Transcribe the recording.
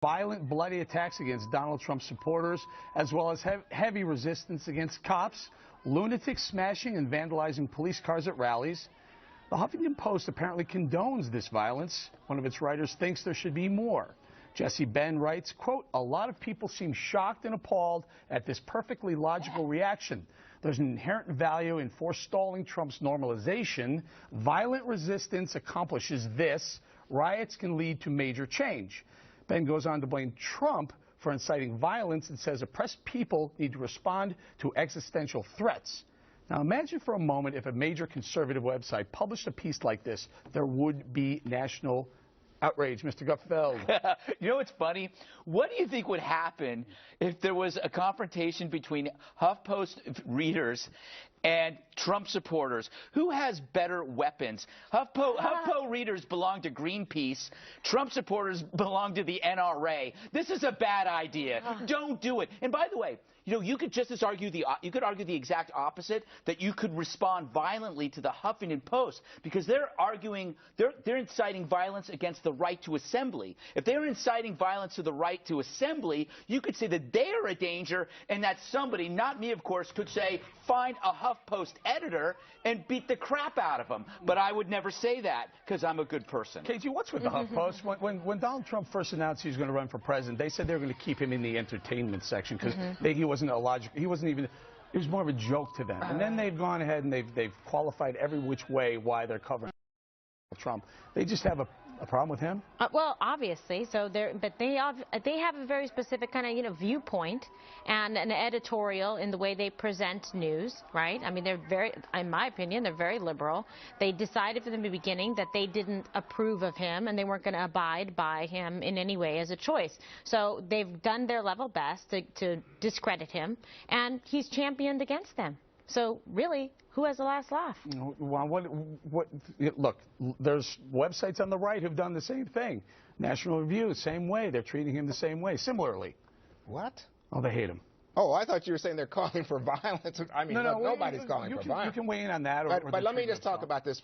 Violent, bloody attacks against Donald Trump supporters, as well as heavy resistance against cops, lunatics smashing and vandalizing police cars at rallies. The Huffington Post apparently condones this violence. One of its writers thinks there should be more. Jesse Ben writes, quote, "A lot of people seem shocked and appalled at this perfectly logical reaction. There's an inherent value in forestalling Trump's normalization. Violent resistance accomplishes this. Riots can lead to major change." Ben goes on to blame Trump for inciting violence and says oppressed people need to respond to existential threats. Now imagine for a moment if a major conservative website published a piece like this. There would be national outrage. Mr. Guilfoyle. You know what's funny? What do you think would happen if there was a confrontation between HuffPost readers and Trump supporters? Who has better weapons? HuffPo readers belong to Greenpeace. Trump supporters belong to the NRA. This is a bad idea. Don't do it. And by the way, you know, you could just as argue the exact opposite, that you could respond violently to the Huffington Post, because they're inciting violence against the right to assembly. If they're inciting violence to the right to assembly, you could say that they're a danger, and that somebody, not me of course, could say find a HuffPost editor and beat the crap out of them. But I would never say that because I'm a good person. KG, what's with the HuffPost? When Donald Trump first announced he was going to run for president, they said they were going to keep him in the entertainment section because he wasn't a logical. He wasn't even. It was more of a joke to them. And then they've gone ahead and they've qualified every which way why they're covering Trump. They just have a problem with him? Well, obviously. So they have a very specific kind of viewpoint and an editorial in the way they present news, right? I mean, they're very, in my opinion, they're very liberal. They decided from the beginning that they didn't approve of him and they weren't going to abide by him in any way as a choice. So they've done their level best to discredit him, and he's championed against them. So really, who has the last laugh? Well, look, there's websites on the right who've done the same thing. National Review, same way. They're treating him the same way, similarly. What? Oh, they hate him. Oh, I thought you were saying they're calling for violence. I mean, no, nobody's calling for violence. You can weigh in on that. But let me just talk about this.